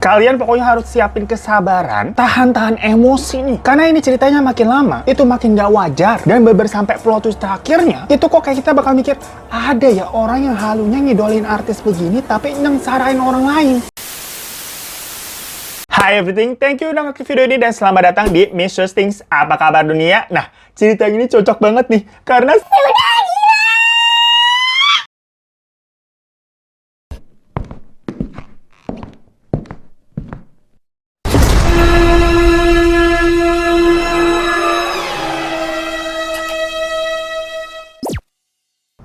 Kalian pokoknya harus siapin kesabaran, tahan-tahan emosi nih. Karena ini ceritanya makin lama, itu makin gak wajar. Dan sampai plot twist terakhirnya, itu kok kayak kita bakal mikir, ada ya orang yang halunya ngidolin artis begini, tapi nyengsarain orang lain. Hi everything, thank you udah ngeklik video ini dan selamat datang di Mr. Things. Apa kabar dunia? Nah, cerita ini cocok banget nih, karena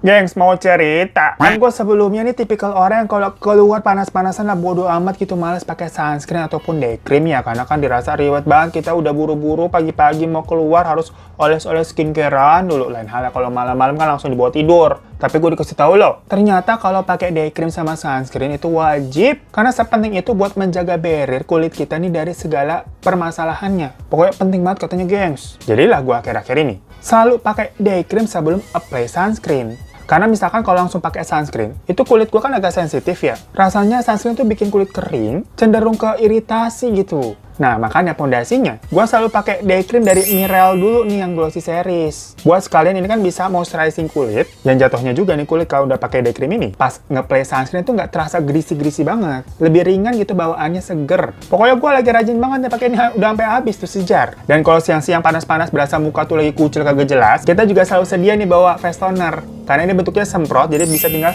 gengs, mau cerita. Kan gue sebelumnya nih tipikal orang yang kalau keluar panas-panasan lah bodo amat gitu, males pakai sunscreen ataupun day cream ya. Karena kan dirasa ribet banget, kita udah buru-buru pagi-pagi mau keluar harus oles-oles skincarean dulu. Lain halnya kalau malam-malam kan langsung dibawa tidur. Tapi gue dikasih tahu loh, ternyata kalau pakai day cream sama sunscreen itu wajib. Karena sepenting itu buat menjaga barrier kulit kita nih dari segala permasalahannya. Pokoknya penting banget katanya gengs. Jadilah gue akhir-akhir ini selalu pakai day cream sebelum apply sunscreen. Karena misalkan kalau langsung pakai sunscreen, itu kulit gue kan agak sensitif ya. Rasanya sunscreen tuh bikin kulit kering, cenderung ke iritasi gitu. Nah, makanya pondasinya, gue selalu pakai day cream dari Mireille dulu nih yang glossy series. Buat sekalian ini kan bisa moisturizing kulit, dan jatuhnya juga nih kulit kalau udah pakai day cream ini, pas nge-play sunscreen tuh nggak terasa greasy-greasy banget. Lebih ringan gitu bawaannya, seger. Pokoknya gue lagi rajin banget nih pakai ini, udah sampai habis tuh sejar. Dan kalau siang-siang panas-panas berasa muka tuh lagi kucil kagak jelas, kita juga selalu sedia nih bawa face toner. Karena ini bentuknya semprot, jadi bisa tinggal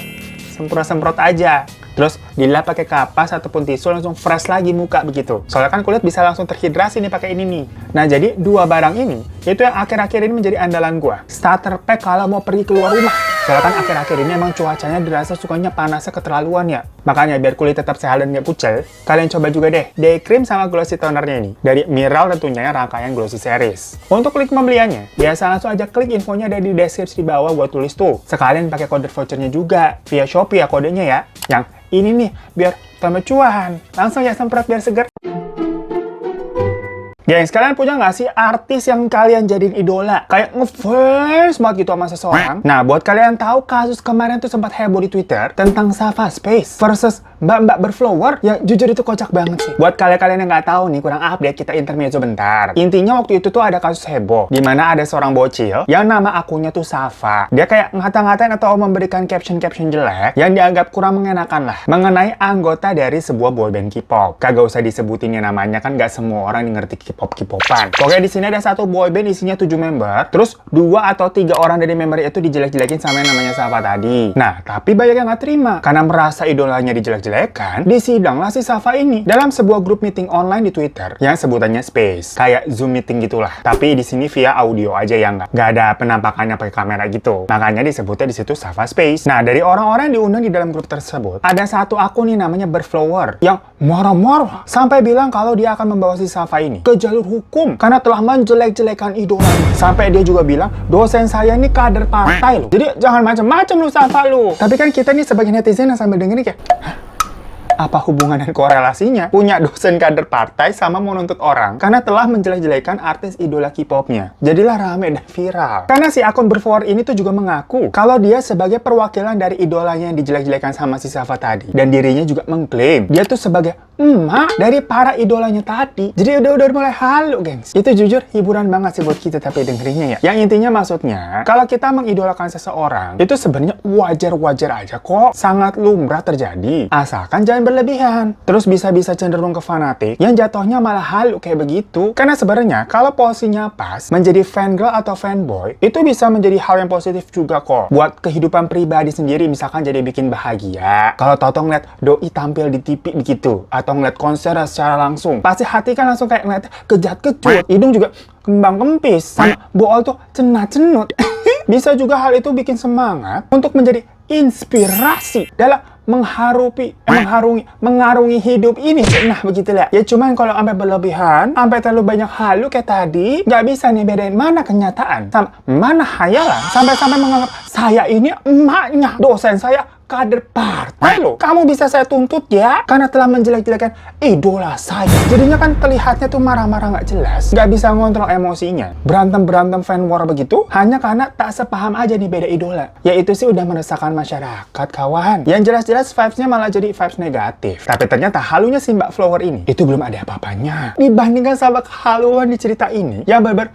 semprot-semprot aja. Terus dilap pakai kapas ataupun tisu langsung fresh lagi muka begitu. Soalnya kan kulit bisa langsung terhidrasi nih pakai ini nih. Nah jadi dua barang ini itu yang akhir-akhir ini menjadi andalan gua. Starter pack kalau mau pergi keluar rumah. Soalnya kan akhir-akhir ini emang cuacanya dirasa sukanya panasnya keterlaluan ya. Makanya biar kulit tetap sehat dan gak kucel, kalian coba juga deh day cream sama glossy tonernya ini. Dari Mireille tentunya rangkaian glossy series. Untuk link pembeliannya, biasa langsung aja klik infonya ada di deskripsi di bawah gua tulis tuh. Sekalian pakai kode vouchernya juga via Shopee ya kodenya ya. Yang ini nih biar tambah cuan. Langsung ya semprot biar seger. Gengs, kalian punya nggak sih artis yang kalian jadiin idola? Kayak ngefans banget gitu sama seseorang. Nah, buat kalian tahu kasus kemarin tuh sempat heboh di Twitter tentang Safa Space versus Mbak-Mbak Berflower yang jujur itu kocak banget sih. Buat kalian-kalian yang nggak tahu nih, kurang update, kita intermezzo bentar. Intinya waktu itu tuh ada kasus heboh, di mana ada seorang bocil yang nama akunnya tuh Safa. Dia kayak ngata-ngatain atau memberikan caption-caption jelek yang dianggap kurang mengenakan lah mengenai anggota dari sebuah boyband K-pop. Kagak usah disebutin ya namanya, kan nggak semua orang ngerti K-popan. Pokoknya di sini ada satu boyband isinya 7 member, terus 2 atau 3 orang dari member itu dijelek-jelekin sama yang namanya Safa tadi. Nah, tapi banyak yang nggak terima karena merasa idolanya dijelek-jelekan. Disidanglah si Safa ini dalam sebuah grup meeting online di Twitter yang sebutannya Space, kayak Zoom meeting gitulah. Tapi di sini via audio aja ya, nggak ada penampakannya pakai kamera gitu. Makanya disebutnya di situ Safa Space. Nah, dari orang-orang yang diundang di dalam grup tersebut, ada satu akun nih namanya Berflower yang marah-marah sampai bilang kalau dia akan membawa si Safa ini ke jalur hukum karena telah menjelek-jelekan idolanya. Sampai dia juga bilang, dosen saya ini kader partai loh. Jadi jangan macam-macam lu Safa lu. Tapi kan kita nih sebagai netizen yang sambil dengerin kayak, apa hubungan dan korelasinya punya dosen kader partai sama mau nuntut orang karena telah menjelek-jelekan artis idola K-popnya? Jadilah rame dan viral. Karena si akun Berflower ini tuh juga mengaku kalau dia sebagai perwakilan dari idolanya yang dijelek-jelekan sama si Safa tadi. Dan dirinya juga mengklaim dia tuh sebagai emak dari para idolanya tadi. Jadi udah mulai halu, gengs. Itu jujur hiburan banget sih buat kita tapi dengerinnya ya. Yang intinya maksudnya, kalau kita mengidolakan seseorang, itu sebenarnya wajar-wajar aja kok. Sangat lumrah terjadi. Asalkan jangan berlebihan. Terus bisa-bisa cenderung ke fanatik, yang jatuhnya malah halu kayak begitu. Karena sebenarnya, kalau posisinya pas, menjadi fangirl atau fanboy, itu bisa menjadi hal yang positif juga kok. Buat kehidupan pribadi sendiri, misalkan jadi bikin bahagia. Kalau tau-tau ngeliat doi tampil di TV begitu, atau ngeliat konser secara langsung, pasti hati kan langsung kayak ngeliat kejat-kecut, hidung juga kembang kempis, sama bool tuh cenat-cenut. Bisa juga hal itu bikin semangat untuk menjadi inspirasi dalam mengarungi hidup ini. Nah begitulah ya. Cuman kalau sampai berlebihan, sampai terlalu banyak halu kayak tadi, nggak bisa nih bedain mana kenyataan sama mana hayalan. Sampai-sampai menganggap saya ini emaknya, dosen saya kader partai loh. Kamu bisa saya tuntut ya, karena telah menjelek-jelekan idola saya. Jadinya kan terlihatnya tuh marah-marah nggak jelas, nggak bisa ngontrol emosinya. Berantem-berantem fan war begitu, hanya karena tak sepaham aja nih beda idola. Ya itu sih udah meresahkan masyarakat, kawan. Yang jelas-jelas vibes-nya malah jadi vibes negatif. Tapi ternyata halunya si Mbak Flower ini, itu belum ada apa-apanya dibandingkan sama kehaluan di cerita ini yang bener-bener,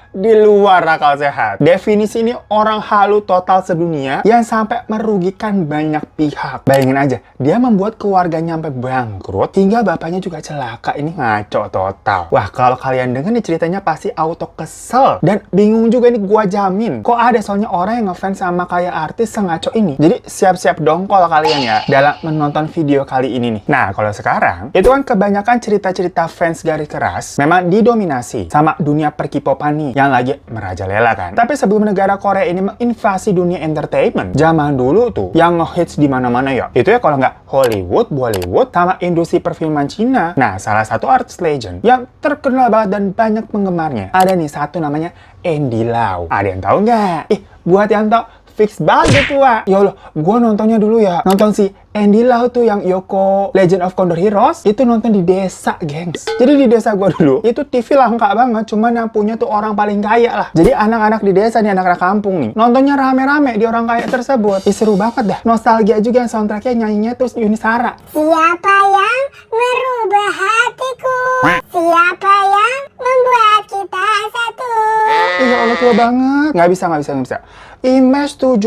di luar akal sehat. Definisi ini orang halu total sedunia yang sampai merugikan banyak pihak. Bayangin aja, dia membuat keluarganya sampai bangkrut, hingga bapaknya juga celaka. Ini ngaco total. Wah, kalau kalian denger nih ceritanya pasti auto kesel. Dan bingung juga nih, gua jamin. Kok ada soalnya orang yang ngefans sama kayak artis sengaco ini. Jadi siap-siap dongkol kalian ya dalam menonton video kali ini nih. Nah, kalau sekarang, itu kan kebanyakan cerita-cerita fans garis keras memang didominasi sama dunia perkipopan nih yang lagi merajalela kan. Tapi sebelum negara Korea ini menginvasi dunia entertainment, zaman dulu tuh yang ngehits di mana-mana ya, itu ya kalau nggak Hollywood, Bollywood, sama industri perfilman Cina. Nah, salah satu artis legend yang terkenal banget dan banyak penggemarnya, ada nih satu namanya Andy Lau. Ada yang tahu nggak? Buat yang tahu, fix banget tua. Ya Allah, gue nontonnya dulu ya. Nonton si Andy Lau tuh yang Yoko Legend of Condor Heroes, itu nonton di desa, gengs. Jadi di desa gue dulu, itu TV langka banget, cuman yang punya tuh orang paling kaya lah. Jadi anak-anak di desa nih, anak-anak kampung nih, nontonnya rame-rame di orang kaya tersebut. Seru banget dah. Nostalgia juga yang soundtracknya nyanyinya terus Yuni Shara. Siapa yang merubah hatiku? Siapa yang membuat kita satu? Ya Allah, tua banget. Nggak bisa. Image 17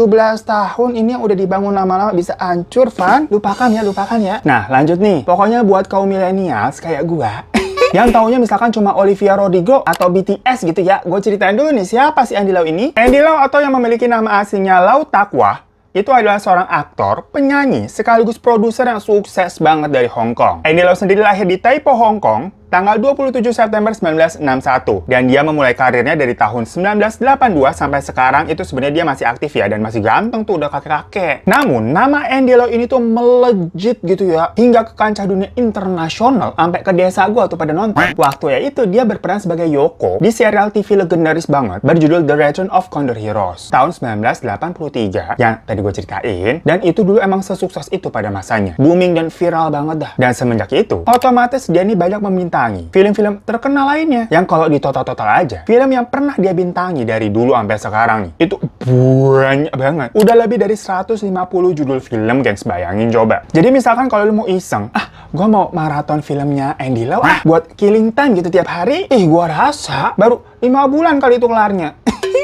tahun ini yang udah dibangun lama-lama bisa hancur, Van. Lupakan ya. Nah, lanjut nih. Pokoknya buat kaum milenials kayak gua, yang taunya misalkan cuma Olivia Rodrigo atau BTS gitu ya, gue ceritain dulu nih siapa si Andy Lau ini. Andy Lau atau yang memiliki nama aslinya Lau Takwah, itu adalah seorang aktor, penyanyi, sekaligus produser yang sukses banget dari Hong Kong. Andy Lau sendiri lahir di Taipo, Hong Kong, tanggal 27 September 1961. Dan dia memulai karirnya dari tahun 1982 sampai sekarang. Itu sebenarnya dia masih aktif ya, dan masih ganteng tuh, udah kakek-kakek. Namun, nama Andy Lau ini tuh melejit gitu ya, hingga ke kancah dunia internasional, sampai ke desa gua tuh pada nonton. Waktu ya itu, dia berperan sebagai Yoko di serial TV legendaris banget, berjudul The Legend of Condor Heroes, tahun 1983, yang tadi gue ceritain. Dan itu dulu emang sesukses itu pada masanya. Booming dan viral banget dah. Dan semenjak itu, otomatis dia ini banyak meminta film-film terkenal lainnya yang kalau ditotal-total aja, film yang pernah dia bintangi dari dulu sampai sekarang nih, itu banyak banget. Udah lebih dari 150 judul film, gengs. Bayangin coba. Jadi misalkan kalau lu mau iseng, gua mau maraton filmnya Andy Lau, buat killing time gitu tiap hari, gua rasa baru 5 bulan kali itu kelarnya.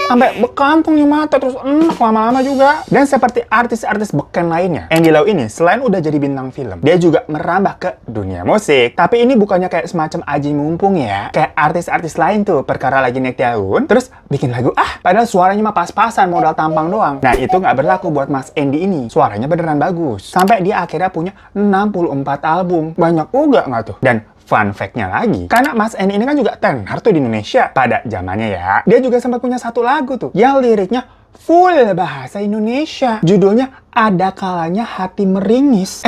Sampai bekantung nih mata, terus enak lama-lama juga. Dan seperti artis-artis beken lainnya, Andy Lau ini selain udah jadi bintang film, dia juga merambah ke dunia musik. Tapi ini bukannya kayak semacam aji mumpung ya, kayak artis-artis lain tuh, perkara lagi naik daun, terus bikin lagu, padahal suaranya mah pas-pasan, modal tampang doang. Nah, itu nggak berlaku buat Mas Andy ini. Suaranya beneran bagus. Sampai dia akhirnya punya 64 album. Banyak juga nggak tuh? Dan fun fact-nya lagi, karena Mas Andy ini kan juga tenar tuh di Indonesia pada zamannya ya. Dia juga sempat punya satu lagu tuh, yang liriknya full bahasa Indonesia. Judulnya Ada Kalanya Hati Meringis.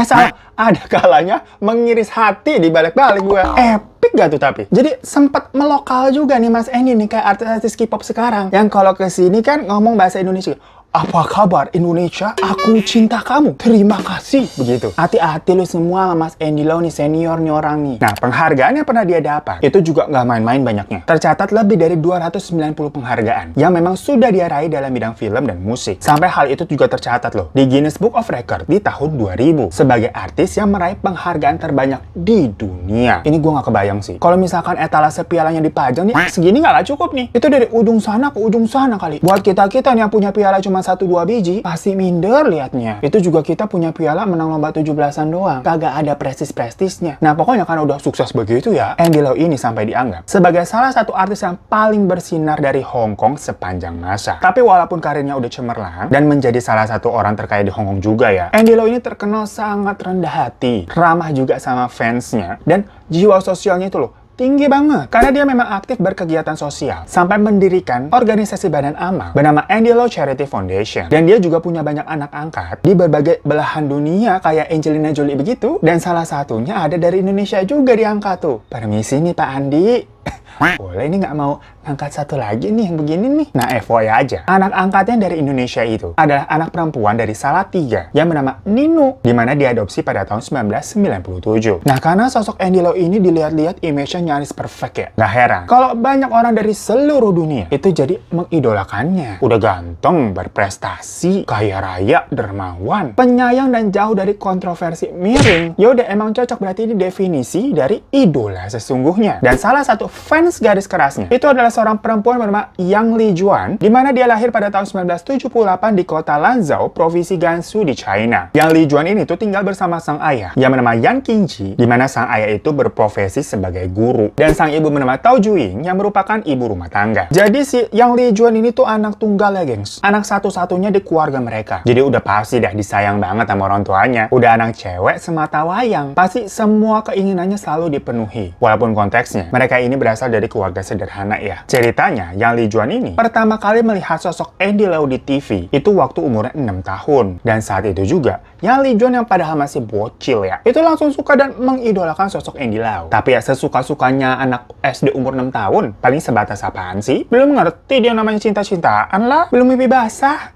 Ada kalanya mengiris hati di balik-balik gue. Epic gak tuh tapi? Jadi sempat melokal juga nih Mas Andy nih, kayak artis-artis K-pop sekarang. Yang kalau kesini kan ngomong bahasa Indonesia. Apa kabar Indonesia? Aku cinta kamu. Terima kasih. Begitu. Hati-hati lu semua sama Mas Andy Lau nih, senior nih orang nih. Nah, penghargaan yang pernah dia dapat, itu juga nggak main-main banyaknya. Tercatat lebih dari 290 penghargaan yang memang sudah dia raih dalam bidang film dan musik. Sampai hal itu juga tercatat loh di Guinness Book of Record di tahun 2000 sebagai artis yang meraih penghargaan terbanyak di dunia. Ini gue nggak kebayang sih. Kalau misalkan etalase pialanya dipajang nih, segini nggak cukup nih. Itu dari ujung sana ke ujung sana kali. Buat kita-kita nih yang punya piala cuma 1-2 biji, pasti minder liatnya. Itu juga kita punya piala menang lomba 17-an doang. Kagak ada prestis-prestisnya. Nah, pokoknya kan udah sukses begitu ya, Andy Lau ini sampai dianggap sebagai salah satu artis yang paling bersinar dari Hong Kong sepanjang masa. Tapi walaupun karirnya udah cemerlang dan menjadi salah satu orang terkaya di Hong Kong juga ya, Andy Lau ini terkenal sangat rendah hati, ramah juga sama fansnya, dan jiwa sosialnya itu loh tinggi banget. Karena dia memang aktif berkegiatan sosial, sampai mendirikan organisasi badan amal bernama Andy Lau Charity Foundation. Dan dia juga punya banyak anak angkat di berbagai belahan dunia kayak Angelina Jolie begitu. Dan salah satunya ada dari Indonesia juga diangkat tuh. Permisi nih Pak Andi. boleh ini nggak mau angkat satu lagi nih yang begini nih. Nah, FYI aja, anak angkatnya dari Indonesia itu adalah anak perempuan dari Salatiga yang bernama Nino, di mana diadopsi pada tahun 1997. Nah, karena sosok Andy Lau ini dilihat-lihat image-nya nyaris perfect ya. Nggak heran kalau banyak orang dari seluruh dunia itu jadi mengidolakannya. Udah ganteng, berprestasi, kaya raya, dermawan, penyayang dan jauh dari kontroversi miring. Yaudah, emang cocok berarti ini definisi dari idola sesungguhnya. Dan salah satu fans garis kerasnya itu adalah seorang perempuan bernama Yang Lijuan, di mana dia lahir pada tahun 1978 di kota Lanzhou, provinsi Gansu di China. Yang Lijuan ini tuh tinggal bersama sang ayah yang bernama Yan Qingji, di mana sang ayah itu berprofesi sebagai guru, dan sang ibu bernama Tao Juing yang merupakan ibu rumah tangga. Jadi si Yang Lijuan ini tuh anak tunggal ya, gengs. Anak satu-satunya di keluarga mereka. Jadi udah pasti dah disayang banget sama orang tuanya. Udah anak cewek semata wayang, pasti semua keinginannya selalu dipenuhi. Walaupun konteksnya mereka ini berasal dari keluarga sederhana ya. Ceritanya, Yang Lijuan ini pertama kali melihat sosok Andy Lau di TV itu waktu umurnya 6 tahun. Dan saat itu juga, Yang Lijuan yang padahal masih bocil ya, itu langsung suka dan mengidolakan sosok Andy Lau. Tapi ya sesuka-sukanya anak SD umur 6 tahun, paling sebatas apaan sih? Belum ngerti dia namanya cinta-cintaan lah, belum mimpi basah.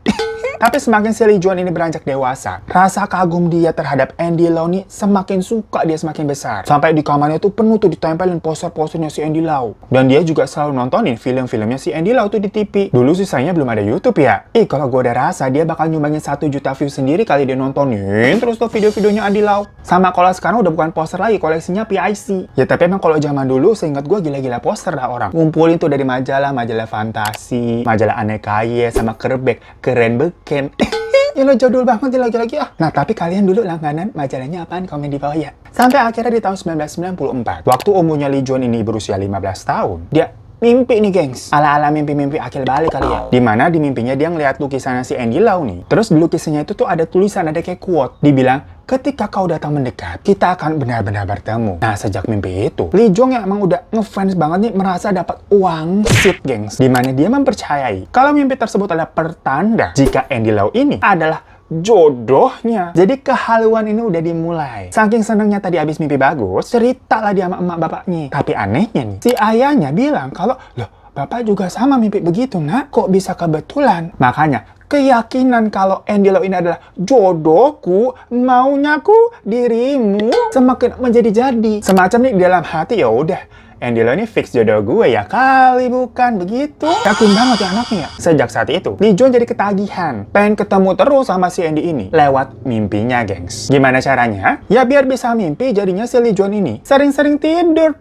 Tapi semakin si Lijuan ini beranjak dewasa, rasa kagum dia terhadap Andy Lau nih semakin suka dia semakin besar. Sampai di kamarnya tuh penuh tuh ditempelin poster-posternya si Andy Lau. Dan dia juga selalu nontonin film-filmnya si Andy Lau tuh di TV. Dulu sisanya belum ada YouTube ya. Kalau gue ada rasa dia bakal nyumbangin 1 juta view sendiri kali dia nontonin terus tuh video-videonya Andy Lau. Sama kalau sekarang udah bukan poster lagi, koleksinya PIC. Ya tapi emang kalau zaman dulu seingat gue gila-gila poster dah orang. Ngumpulin tuh dari majalah fantasi, majalah aneka ye, sama kerbek, keren beken. Ya lo jadul banget lagi-lagi ah. Nah tapi kalian dulu langganan majalahnya apaan? Komen di bawah ya. Sampai akhirnya di tahun 1994, waktu umurnya Lijuan ini berusia 15 tahun, dia mimpi nih gengs. Ala-ala mimpi-mimpi akil balik kali ya. Dimana di mimpinya dia ngeliat lukisannya si Andy Lau nih. Terus di lukisannya itu tuh ada tulisan, ada kayak quote. Dibilang, ketika kau datang mendekat, kita akan benar-benar bertemu. Nah, sejak mimpi itu, Lijuan yang emang udah ngefans banget nih merasa dapat uang shit, gengs. Dimana dia mempercayai kalau mimpi tersebut adalah pertanda jika Andy Lau ini adalah jodohnya. Jadi kehaluan ini udah dimulai. Saking senengnya tadi abis mimpi bagus, ceritalah dia sama emak bapaknya. Tapi anehnya nih, si ayahnya bilang kalau, loh, bapak juga sama mimpi begitu, nak. Kok bisa kebetulan? Makanya, keyakinan kalau Andy Lau ini adalah jodohku, maunyaku, dirimu, semakin menjadi-jadi. Semacam nih di dalam hati, ya udah, Andy Lau ini fix jodoh gue ya kali, bukan begitu? Yakin banget ya anaknya ya. Sejak saat itu, Lijuan jadi ketagihan, pengen ketemu terus sama si Andy ini lewat mimpinya, gengs. Gimana caranya? Ya biar bisa mimpi, jadinya si Lijuan ini sering-sering tidur.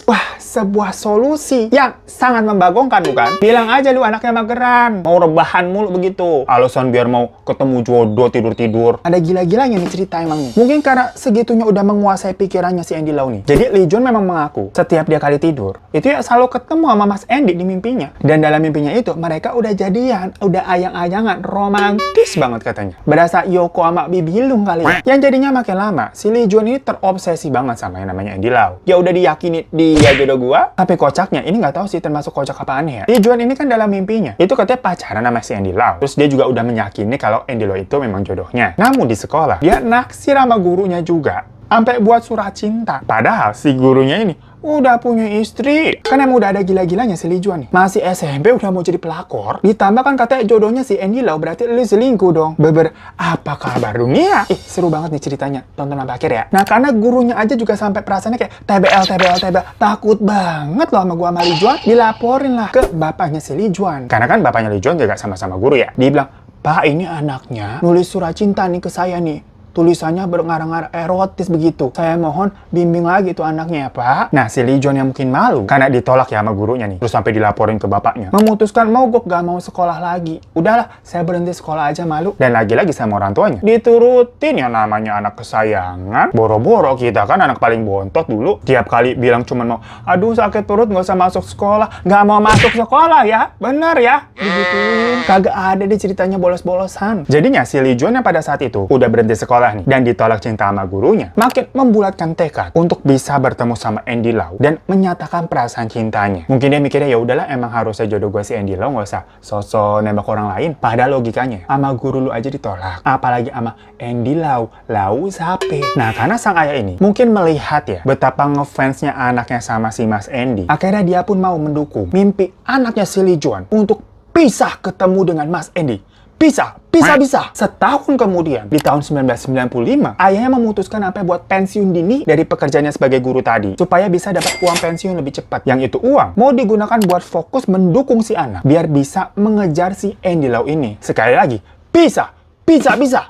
Wah, sebuah solusi yang sangat membagongkan, bukan? Bilang aja lu anaknya mageran, mau rebahan mulu begitu. Alasan biar mau ketemu jodoh tidur-tidur. Ada gila-gilanya nih cerita emang nih. Mungkin karena segitunya udah menguasai pikirannya si Andy Lau nih. Jadi Lijuan memang mengaku, setiap dia kali tidur, itu ya selalu ketemu sama Mas Andy di mimpinya. Dan dalam mimpinya itu, mereka udah jadian, udah ayang-ayangan, romantis banget katanya. Berasa Yoko sama Bibilung kali ya. Yang jadinya makin lama, si Lijuan ini terobsesi banget sama yang namanya Andy Lau. Ya udah diyakini dia jodoh gua, tapi kocaknya ini nggak tahu sih termasuk kocak apaan ya. Lijuan ini kan dalam mimpinya itu katanya pacaran sama si Andy Lau. Terus dia juga udah meyakini kalau Andy Lau itu memang jodohnya. Namun di sekolah dia naksir sama gurunya juga, sampai buat surat cinta. Padahal si gurunya ini udah punya istri. Kan emang udah ada gila-gilanya si Lijuan nih. Masih SMP udah mau jadi pelakor. Ditambah kan katanya jodohnya si Andy Lau, berarti lu selingkuh dong. Apa kabar dunia? Seru banget nih ceritanya. Tonton sampai akhir ya. Nah, karena gurunya aja juga sampai perasaannya kayak TBL. Takut banget loh sama gua sama Lijuan. Dilaporin lah ke bapaknya si Lijuan. Karena kan bapaknya Lijuan juga sama-sama guru ya. Dia bilang, "Pak, ini anaknya nulis surat cinta nih ke saya nih. Tulisannya berengar-engar erotis begitu. Saya mohon bimbing lagi tuh anaknya ya, Pak." Nah, si Lijuan yang mungkin malu karena ditolak ya sama gurunya nih. Terus sampai dilaporin ke bapaknya. Memutuskan mogok, gak mau sekolah lagi. Udahlah, saya berhenti sekolah aja, malu. Dan lagi-lagi sama orang tuanya diturutin, yang namanya anak kesayangan. Boro-boro kita kan anak paling bontot dulu. Tiap kali bilang cuman mau, aduh sakit perut, gak usah masuk sekolah. Gak mau masuk sekolah ya. Bener ya? Digituin. Kagak ada deh ceritanya bolos-bolosan. Jadinya si Lijuan yang pada saat itu udah berhenti sekolah sekolah nih dan ditolak cinta sama gurunya, makin membulatkan tekad untuk bisa bertemu sama Andy Lau dan menyatakan perasaan cintanya. Mungkin dia mikirnya ya udahlah, emang harusnya jodoh gue si Andy Lau, nggak usah sosok nembak orang lain. Padahal logikanya sama guru lu aja ditolak, apalagi sama Andy Lau. Lau sape. Nah, karena sang ayah ini mungkin melihat ya betapa ngefansnya anaknya sama si Mas Andy, akhirnya dia pun mau mendukung mimpi anaknya si Lee Juan untuk pisah ketemu dengan Mas Andy. Bisa. Setahun kemudian, di tahun 1995, ayahnya memutuskan sampai buat pensiun dini dari pekerjaannya sebagai guru tadi, supaya bisa dapat uang pensiun lebih cepat. Yang itu uang mau digunakan buat fokus mendukung si anak, biar bisa mengejar si Andy Lau ini. Sekali lagi, bisa.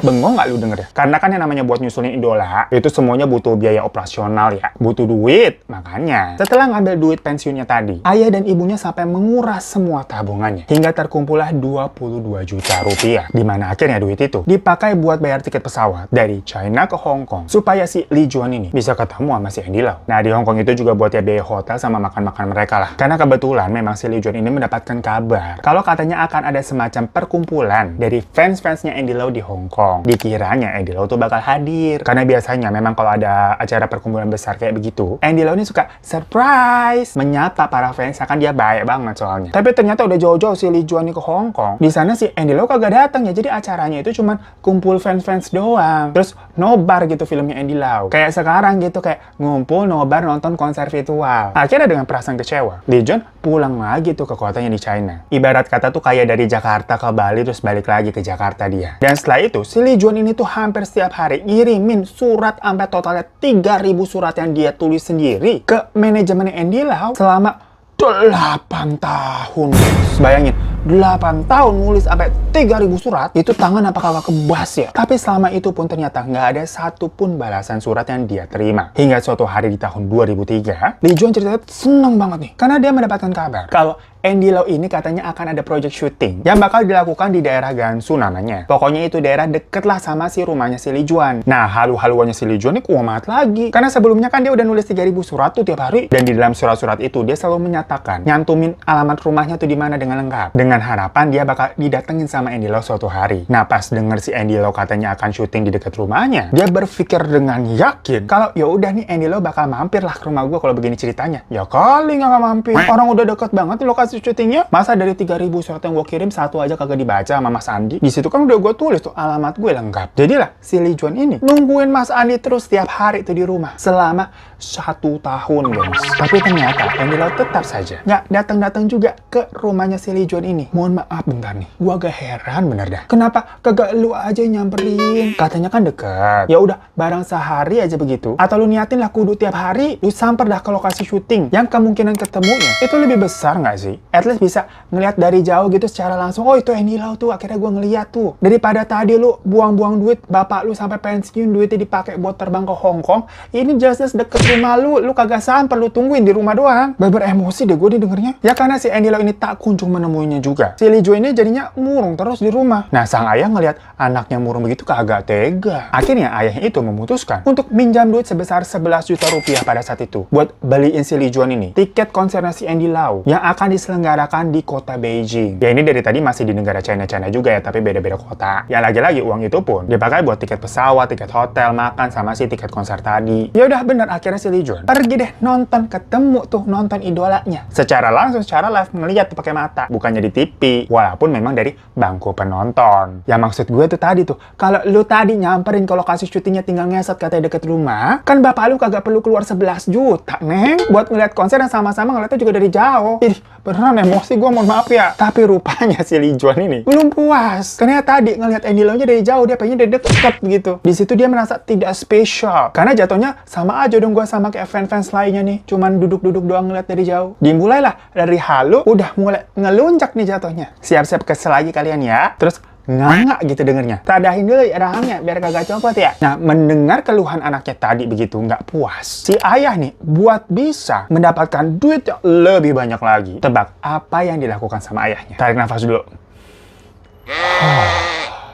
Bengong nggak lu denger ya? Karena kan yang namanya buat nyusulin idola, itu semuanya butuh biaya operasional ya. Butuh duit. Makanya, setelah ngambil duit pensiunnya tadi, ayah dan ibunya sampai menguras semua tabungannya. Hingga terkumpullah 22 juta rupiah. Dimana akhirnya duit itu dipakai buat bayar tiket pesawat dari China ke Hong Kong. Supaya si Lee Juan ini bisa ketemu sama si Andy Lau. Nah, di Hong Kong itu juga buat ya biaya hotel sama makan-makan mereka lah. Karena kebetulan memang si Lee Juan ini mendapatkan kabar kalau katanya akan ada semacam perkumpulan dari fans-fansnya Andy Lau di Hong Kong. Dikiranya Andy Lau tuh bakal hadir. Karena biasanya memang kalau ada acara perkumpulan besar kayak begitu, Andy Lau ini suka surprise, menyapa para fans, kan dia baik banget soalnya. Tapi ternyata udah jauh-jauh si Lee Juan nih ke Hong Kong. Di sana si Andy Lau kagak datang ya. Jadi acaranya itu cuman kumpul fans-fans doang. Terus nobar gitu filmnya Andy Lau. Kayak sekarang gitu, kayak ngumpul nobar nonton konser virtual. Akhirnya dengan perasaan kecewa, Lee Juan pulang lagi tuh ke kotanya di China. Ibarat kata tuh kayak dari Jakarta ke Bali terus balik lagi ke Jakarta dia. Dan setelah itu, si Lee Juan ini tuh hampir setiap hari ngirimin surat sampai totalnya 3.000 surat yang dia tulis sendiri ke manajemen Andy Lau selama 8 tahun. Bayangin, 8 tahun nulis sampai 3.000 surat, itu tangan apa kagak kebas ya? Tapi selama itu pun ternyata nggak ada satupun balasan surat yang dia terima. Hingga suatu hari di tahun 2003, Lee Juan ceritanya seneng banget nih. Karena dia mendapatkan kabar kalau Andy Lau ini katanya akan ada project syuting yang bakal dilakukan di daerah Gansu namanya. Pokoknya itu daerah deket lah sama si rumahnya si Lee Juan. Nah, halu-haluannya si Lee Juan ini kuat lagi. Karena sebelumnya kan dia udah nulis 3.000 surat tuh tiap hari. Dan di dalam surat-surat itu dia selalu menyatakan, nyantumin alamat rumahnya tuh di mana dengan lengkap. Dengan harapan dia bakal didatengin sama Andy Lau suatu hari. Nah, pas denger si Andy Lau katanya akan syuting di dekat rumahnya, dia berpikir dengan yakin kalau ya udah nih Andy Lau bakal mampir lah ke rumah gua kalau begini ceritanya. Ya kali nggak mampir. Orang udah deket banget di lokasi syutingnya. Masa dari 3.000 surat yang gue kirim, satu aja kagak dibaca sama Mas Andi? Di situ kan udah gue tulis tuh alamat gue lengkap. Jadilah si Lee Juan ini nungguin Mas Andi terus tiap hari tuh di rumah selama 1 tahun, guys. Tapi ternyata Andy Lau tetap saja nggak datang-datang juga ke rumahnya si Lee Juan ini. Mohon maaf bentar nih, gue agak heran bener dah. Kenapa kagak lu aja nyamperin? Katanya kan deket. Ya udah, barang sehari aja begitu. Atau lu niatin lah kudu tiap hari lu samper dah ke lokasi syuting yang kemungkinan ketemunya itu lebih besar nggak sih? At least bisa ngelihat dari jauh gitu secara langsung. Oh, itu Andy Lau tuh. Akhirnya gue ngeliat tuh. Daripada tadi lu buang-buang duit, bapak lu sampai pensiun, duitnya dipakai buat terbang ke Hong Kong. Ini jelas-jelas deket rumah lu. Lu kagak samper, lu tungguin di rumah doang. Bener emosi deh gue didengarnya. Ya karena si Andy Lau ini tak kunjung menemuinya juga. Si Lee Juan ini jadinya murung terus di rumah. Nah, sang ayah ngelihat anaknya murung begitu kagak tega. Akhirnya ayahnya itu memutuskan untuk minjam duit sebesar 11 juta rupiah pada saat itu buat beliin si Lee Juan ini tiket konsernya si Andy Lau yang akan diselenggarakan di kota Beijing. Ya ini dari tadi masih di negara China juga ya, tapi beda-beda kota. Ya lagi-lagi uang itu pun dipakai buat tiket pesawat, tiket hotel, makan, sama si tiket konser tadi. Ya udah bener, akhirnya si Lee Juan pergi deh nonton, ketemu tuh nonton idolanya. Secara langsung, secara live ngeliat tuh pakai mata, bukannya di TV, walaupun memang dari bangku penonton. Ya maksud gue tuh tadi tuh, kalau lu tadi nyamperin ke lokasi syutingnya tinggal ngeset katanya deket rumah, kan bapak lu kagak perlu keluar 11 juta, neng, buat ngeliat konser yang sama-sama ngeliatnya juga dari jauh. Ih, beneran emosi gue, mohon maaf ya. Tapi rupanya si Lee Juan ini belum puas. Karena tadi ngelihat Andy Lau-nya dari jauh, dia pengennya dari deket gitu. Di situ dia merasa tidak spesial. Karena jatuhnya sama aja dong gue sama kayak fans-fans lainnya nih. Cuman duduk-duduk doang ngeliat dari jauh. Dimulailah dari halu, udah mulai ngelunjak nih jatuhnya. Siap-siap kesel lagi kalian ya. Terus nganga gitu dengernya. Tadahin dulu ya rahangnya biar kagak copot ya. Nah, mendengar keluhan anaknya tadi begitu nggak puas, si ayah nih buat bisa mendapatkan duit yang lebih banyak lagi. Tebak apa yang dilakukan sama ayahnya? Tarik nafas dulu.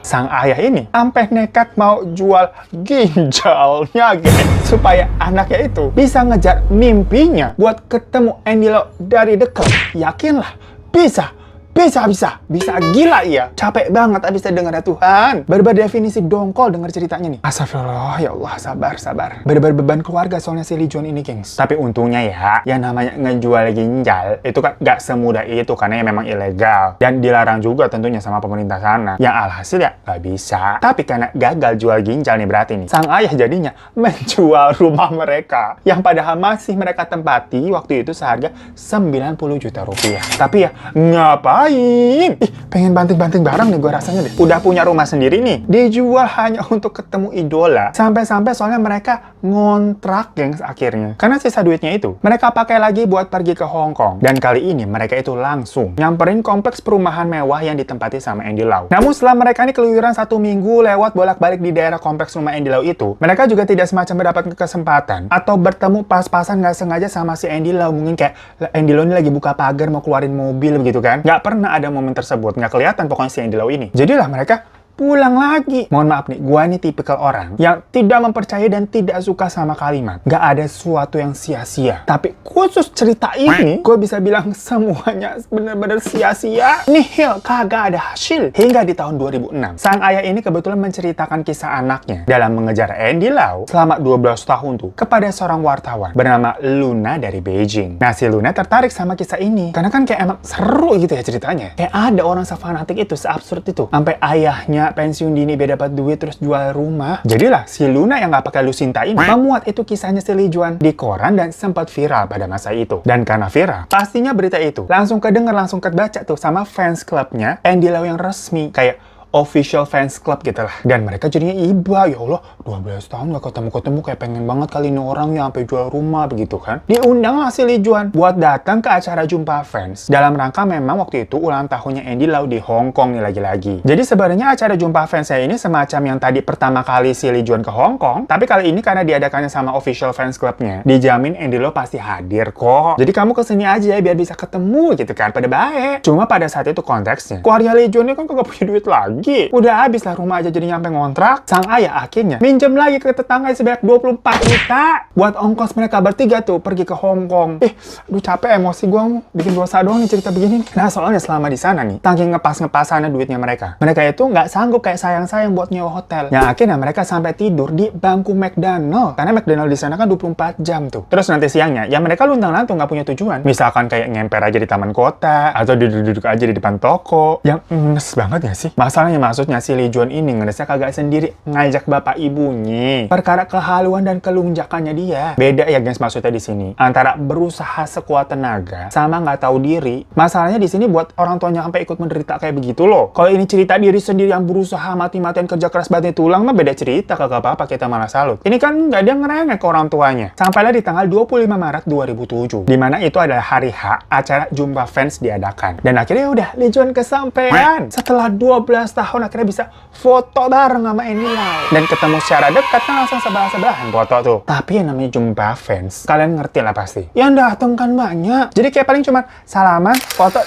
Sang ayah ini sampai nekat mau jual ginjalnya, guys, supaya anaknya itu bisa ngejar mimpinya buat ketemu Andy Lau dari dekat. Yakinlah bisa. Bisa gila iya. Capek banget abis dengernya Tuhan. Bener-bener definisi dongkol denger ceritanya nih. Astagfirullah, ya Allah, sabar. Bener-bener beban keluarga soalnya si Lee Jun ini, gengs. Tapi untungnya ya, yang namanya ngejual ginjal itu kan gak semudah itu karena ya memang ilegal dan dilarang juga tentunya sama pemerintah sana. Yang alhasil ya gak bisa. Tapi karena gagal jual ginjal nih berarti nih, sang ayah jadinya menjual rumah mereka yang padahal masih mereka tempati waktu itu seharga 90 juta rupiah. Tapi ya ngapain? Ih, pengen banting-banting barang nih gue rasanya deh. Udah punya rumah sendiri nih, dijual hanya untuk ketemu idola. Sampai-sampai soalnya mereka ngontrak, gengs, akhirnya. Karena sisa duitnya itu, mereka pakai lagi buat pergi ke Hong Kong. Dan kali ini mereka itu langsung nyamperin kompleks perumahan mewah yang ditempati sama Andy Lau. Namun setelah mereka ini keluyuran 1 minggu lewat bolak-balik di daerah kompleks rumah Andy Lau itu, mereka juga tidak semacam mendapat kesempatan atau bertemu pas-pasan nggak sengaja sama si Andy Lau. Mungkin kayak Andy Lau ini lagi buka pagar mau keluarin mobil gitu kan. Nggak pernah ada momen tersebut, nggak kelihatan pokoknya si Andy Lau ini. Jadilah mereka pulang lagi. Mohon maaf nih, gua ini tipikal orang yang tidak mempercayai dan tidak suka sama kalimat nggak ada sesuatu yang sia-sia. Tapi khusus cerita ini, gue bisa bilang semuanya bener-bener sia-sia. Nihil, kagak ada hasil. Hingga di tahun 2006, sang ayah ini kebetulan menceritakan kisah anaknya dalam mengejar Andy Lau selama 12 tahun tuh kepada seorang wartawan bernama Luna dari Beijing. Nah, si Luna tertarik sama kisah ini karena kan kayak emang seru gitu ya ceritanya. Kayak ada orang sefanatik itu, seabsurd itu. Sampai ayahnya pensiun dini biar dapat duit terus jual rumah. Jadilah si Luna yang nggak pakai Lucinta ini memuat itu kisahnya si Lee Juan di koran dan sempat viral pada masa itu. Dan karena viral, pastinya berita itu langsung kedenger, langsung kebaca tuh sama fans clubnya Andy Lau yang resmi, kayak official fans club gitu lah. Dan mereka jadinya iba, ya Allah, 12 tahun gak ketemu-ketemu, kayak pengen banget kali ini orang yang sampai jual rumah begitu kan. Diundang lah si Lee Juan buat datang ke acara jumpa fans dalam rangka memang waktu itu ulang tahunnya Andy Lau di Hong Kong nih lagi-lagi. Jadi sebenarnya acara jumpa fans saya ini semacam yang tadi pertama kali si Lee Juan ke Hong Kong, tapi kali ini karena diadakannya sama official fans clubnya, dijamin Andy Lau pasti hadir kok. Jadi kamu kesini aja ya biar bisa ketemu gitu kan, pada baik. Cuma pada saat itu konteksnya, keluarga Lee Juan ini kan kagak punya duit lagi. Udah habis lah rumah aja jadi nyampe ngontrak. Sang ayah akhirnya minjem lagi ke tetangga sebanyak 24 juta buat ongkos mereka bertiga tuh pergi ke Hong Kong. Aduh capek, emosi gua bikin dosa doang nih cerita begini. Nah soalnya selama di sana nih, saking ngepas-ngepasannya duitnya mereka itu nggak sanggup kayak sayang-sayang buat nyewa hotel. Yang akhirnya mereka sampai tidur di bangku McDonald karena McDonald di sana kan 24 jam tuh. Terus nanti siangnya ya mereka luntang-lantung nggak punya tujuan. Misalkan kayak ngemper aja di taman kota atau duduk-duduk aja di depan toko. Yang nges banget ya sih. Maksudnya si Lee Juan ini ngeresnya kagak sendiri, ngajak bapak ibunya. Perkara kehaluan dan kelunjakannya dia. Beda ya guys maksudnya di sini. Antara berusaha sekuat tenaga sama nggak tahu diri. Masalahnya di sini buat orang tuanya sampai ikut menderita kayak begitu loh. Kalau ini cerita diri sendiri yang berusaha mati-matian kerja keras banting tulang mah beda cerita, kagak apa-apa, kita malah salut. Ini kan nggak ada ngerengek ke orang tuanya. Sampailah di tanggal 25 Maret 2007, di mana itu adalah hari H acara jumpa fans diadakan. Dan akhirnya udah Lee Juan kesampean. Setelah 12 tahun akhirnya bisa foto bareng sama Andy Lau. Dan ketemu secara dekat kan langsung sebelah-sebelahan foto tuh. Tapi yang namanya jumpa fans, kalian ngerti lah pasti. Yang dateng kan banyak. Jadi kayak paling cuma salaman, foto,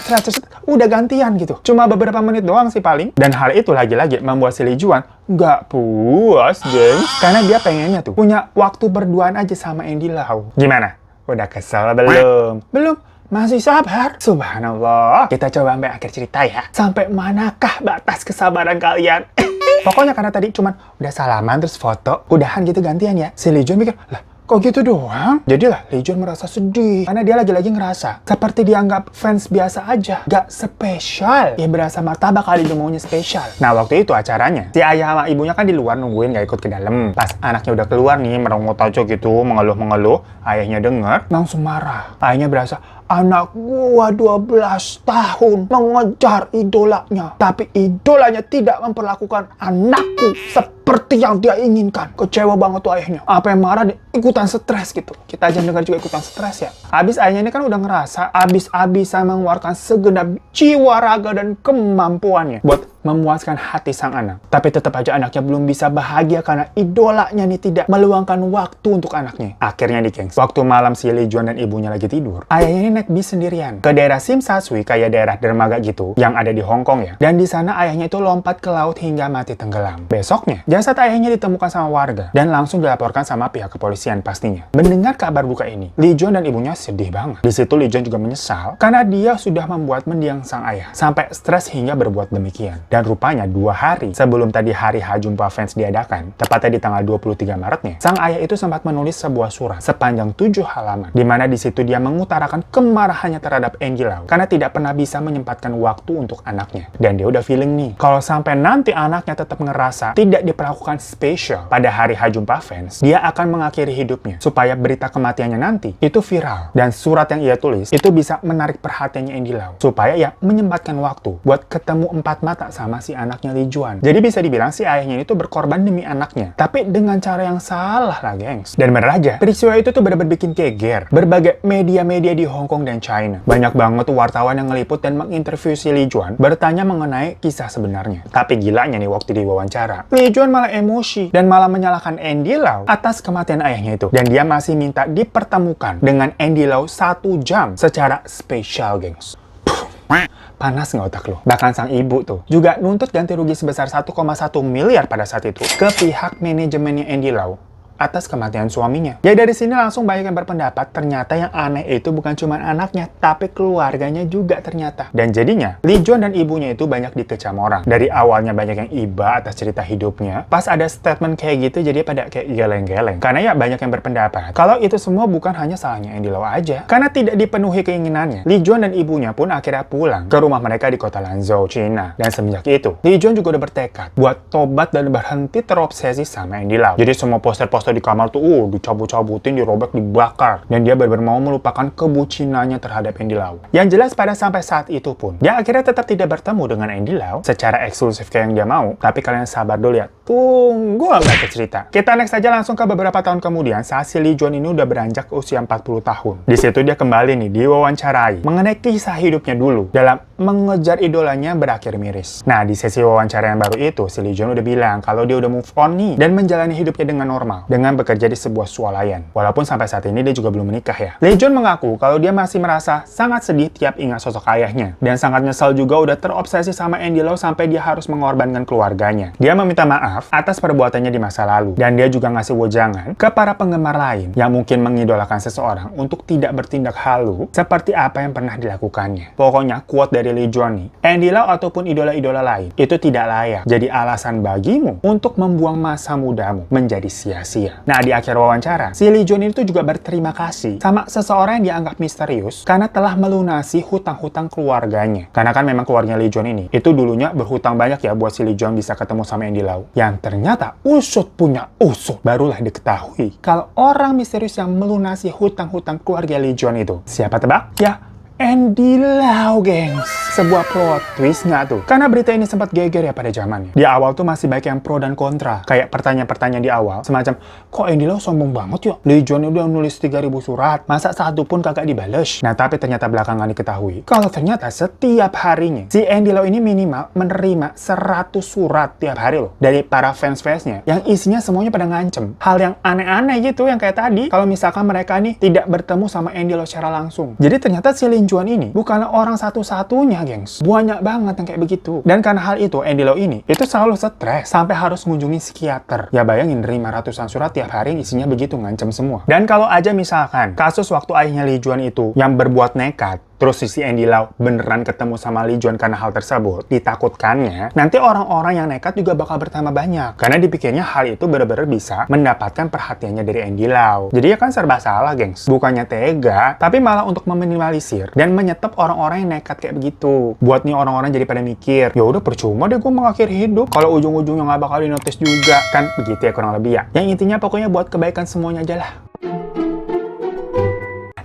udah gantian gitu. Cuma beberapa menit doang sih paling. Dan hal itu lagi-lagi membuat si Lee Juan nggak puas, gengs. Karena dia pengennya tuh punya waktu berduaan aja sama Andy Lau. Gimana? Udah kesel belum? Belum. Masih sabar? Subhanallah. Kita coba sampai akhir cerita ya. Sampai manakah batas kesabaran kalian? Pokoknya karena tadi cuman udah salaman terus foto, udahan gitu gantian ya. Si Lee Juan mikir, lah kok gitu doang? Jadilah Lee Juan merasa sedih. Karena dia lagi-lagi ngerasa seperti dianggap fans biasa aja. Gak spesial. Ya berasa martabak kali dia maunya spesial. Nah waktu itu acaranya, si ayah sama ibunya kan di luar nungguin gak ikut ke dalam. Pas anaknya udah keluar nih, merengut aja gitu, mengeluh-mengeluh. Ayahnya denger, langsung marah. Ayahnya berasa, anak gua 12 tahun mengejar idolanya. Tapi idolanya tidak memperlakukan anakku seperti yang dia inginkan. Kecewa banget tuh ayahnya. Apa yang marah, ikutan stres gitu. Kita aja dengar juga ikutan stres ya. Habis ayahnya ini kan udah ngerasa habis-habisan mengeluarkan segenap jiwa, raga, dan kemampuannya buat memuaskan hati sang anak. Tapi tetap aja anaknya belum bisa bahagia karena idolanya nih tidak meluangkan waktu untuk anaknya. Akhirnya nih gengs, waktu malam si Lee Juan dan ibunya lagi tidur, ayahnya ini naik bis sendirian ke daerah Simsasui, kayak daerah dermaga gitu yang ada di Hong Kong ya. Dan di sana ayahnya itu lompat ke laut hingga mati tenggelam. Besoknya, jasad ayahnya ditemukan sama warga dan langsung dilaporkan sama pihak kepolisian pastinya. Mendengar kabar duka ini, Lee Juan dan ibunya sedih banget. Di situ Lee Juan juga menyesal karena dia sudah membuat mendiang sang ayah sampai stres hingga berbuat demikian. Dan rupanya 2 hari sebelum tadi hari Hajumpa Fans diadakan, tepatnya di tanggal 23 Maretnya, sang ayah itu sempat menulis sebuah surat sepanjang 7 halaman, di mana di situ dia mengutarakan kemarahannya terhadap Andy Lau karena tidak pernah bisa menyempatkan waktu untuk anaknya. Dan dia udah feeling nih, kalau sampai nanti anaknya tetap ngerasa tidak diperlakukan spesial pada hari Hajumpa Fans, dia akan mengakhiri hidupnya supaya berita kematiannya nanti itu viral. Dan surat yang ia tulis itu bisa menarik perhatiannya Andy Lau supaya ia menyempatkan waktu buat ketemu 4 mata sama si anaknya Lee Juan. Jadi bisa dibilang si ayahnya itu berkorban demi anaknya, tapi dengan cara yang salah lah gengs. Dan bener aja, peristiwa itu tuh bener-bener bikin geger berbagai media-media di Hong Kong dan China. Banyak banget tuh wartawan yang ngeliput dan menginterview si Lee Juan bertanya mengenai kisah sebenarnya. Tapi gilanya nih, waktu diwawancara, Lee Juan malah emosi dan malah menyalahkan Andy Lau atas kematian ayahnya itu. Dan dia masih minta dipertemukan dengan Andy Lau 1 jam secara spesial gengs. Panas nggak otak lo? Bahkan sang ibu tuh juga nuntut ganti rugi sebesar 1,1 miliar pada saat itu ke pihak manajemennya Andy Lau atas kematian suaminya. Ya dari sini langsung banyak yang berpendapat ternyata yang aneh itu bukan cuma anaknya, tapi keluarganya juga ternyata. Dan jadinya, Lee Juan dan ibunya itu banyak dikecam orang. Dari awalnya banyak yang iba atas cerita hidupnya, pas ada statement kayak gitu jadi pada kayak geleng-geleng. Karena ya banyak yang berpendapat kalau itu semua bukan hanya salahnya Andy Lau aja. Karena tidak dipenuhi keinginannya, Lee Juan dan ibunya pun akhirnya pulang ke rumah mereka di kota Lanzhou, China. Dan semenjak itu, Lee Juan juga udah bertekad buat tobat dan berhenti terobsesi sama Andy Lau. Jadi semua poster-poster di kamar tuh dicabut-cabutin, dirobek, dibakar, dan dia benar-benar mau melupakan kebucinannya terhadap Andy Lau. Yang jelas pada sampai saat itu pun dia akhirnya tetap tidak bertemu dengan Andy Lau secara eksklusif kayak yang dia mau. Tapi kalian sabar dulu ya, tunggu nggak ke cerita. Kita next aja langsung ke beberapa tahun kemudian saat si Lee Juan ini udah beranjak usia 40 tahun. Di situ dia kembali nih diwawancarai mengenai kisah hidupnya dulu dalam mengejar idolanya berakhir miris. Nah di sesi wawancara yang baru itu si Lee Juan udah bilang kalau dia udah move on nih dan menjalani hidupnya dengan normal dengan bekerja di sebuah swalayan. Walaupun sampai saat ini dia juga belum menikah ya. Lee Juan mengaku kalau dia masih merasa sangat sedih tiap ingat sosok ayahnya dan sangat nyesal juga udah terobsesi sama Andy Lau sampai dia harus mengorbankan keluarganya. Dia meminta maaf atas perbuatannya di masa lalu dan dia juga ngasih wejangan ke para penggemar lain yang mungkin mengidolakan seseorang untuk tidak bertindak halu seperti apa yang pernah dilakukannya. Pokoknya quote dari Lee Juan nih, Andy Lau ataupun idola-idola lain itu tidak layak jadi alasan bagimu untuk membuang masa mudamu menjadi sia-sia. Nah, di akhir wawancara, si Lee Juan itu juga berterima kasih sama seseorang yang dianggap misterius karena telah melunasi hutang-hutang keluarganya. Karena kan memang keluarganya Lee Juan ini itu dulunya berhutang banyak ya buat si Lee Juan bisa ketemu sama Andy Lau. Yang ternyata usut punya usut. Barulah diketahui kalau orang misterius yang melunasi hutang-hutang keluarga Lee Juan itu. Siapa tebak? Ya, Andy Lau, gengs. Sebuah plot twist nggak tuh? Karena berita ini sempat geger ya pada zamannya. Di awal tuh masih baik yang pro dan kontra. Kayak pertanyaan-pertanyaan di awal, semacam, kok Andy Lau sombong banget yuk? Lee Juan udah nulis 3.000 surat, masa satu pun kagak dibales? Nah, tapi ternyata belakangan diketahui, kalau ternyata setiap harinya, si Andy Lau ini minimal menerima 100 surat tiap hari loh. Dari para fans-fansnya, yang isinya semuanya pada ngancem. Hal yang aneh-aneh gitu, yang kayak tadi, kalau misalkan mereka nih tidak bertemu sama Andy Lau secara langsung. Jadi ternyata si Lee Juan ini bukanlah orang satu-satunya, gengs. Banyak banget yang kayak begitu. Dan karena hal itu, Andy Lau ini itu selalu stres sampai harus ngunjungi psikiater. Ya bayangin nerima ratusan surat tiap hari yang isinya begitu ngancem semua. Dan kalau aja misalkan kasus waktu ayahnya Lee Juan itu yang berbuat nekat, terus si Andy Lau beneran ketemu sama Lee Juan karena hal tersebut, ditakutkannya nanti orang-orang yang nekat juga bakal bertambah banyak. Karena dipikirnya hal itu bener-bener bisa mendapatkan perhatiannya dari Andy Lau. Jadi ya kan serba salah, gengs. Bukannya tega, tapi malah untuk meminimalisir dan menyetop orang-orang yang nekat kayak begitu. Buat nih orang-orang jadi pada mikir, ya udah percuma deh gue mengakhiri hidup kalau ujung-ujungnya nggak bakal dinotis juga. Kan begitu ya kurang lebih ya. Yang intinya pokoknya buat kebaikan semuanya aja lah.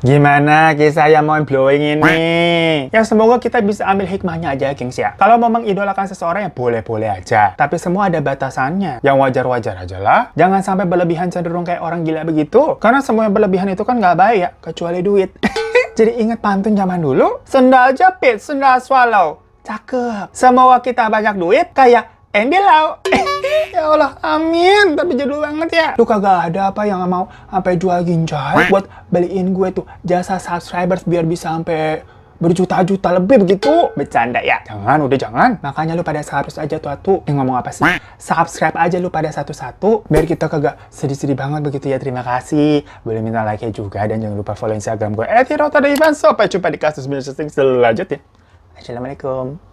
Gimana kisah yang mind blowing ini? Ya semoga kita bisa ambil hikmahnya aja, gengs ya. Kalau mau mengidolakan seseorang ya boleh-boleh aja. Tapi semua ada batasannya. Yang wajar-wajar aja lah. Jangan sampai berlebihan cenderung kayak orang gila begitu. Karena semua yang berlebihan itu kan nggak baik ya. Kecuali duit. Jadi ingat pantun zaman dulu. Sendal jepit, sendal swallow. Cakep. Semoga kita banyak duit kayak Andy Lau. Ya Allah, amin. Tapi jadul banget ya. Lu kagak ada apa yang mau sampai jual ginjal buat beliin gue tuh jasa subscribers biar bisa sampai berjuta-juta lebih begitu. Bercanda ya. Jangan, udah jangan. Makanya lu pada harus aja tuh. Ngomong apa sih? Subscribe aja lu pada satu-satu biar kita kagak sedih-sedih banget begitu ya. Terima kasih. Boleh minta like-nya juga dan jangan lupa follow Instagram gue @hirotadaivan. Sampai jumpa di kasus bisnis selanjutnya. Assalamualaikum.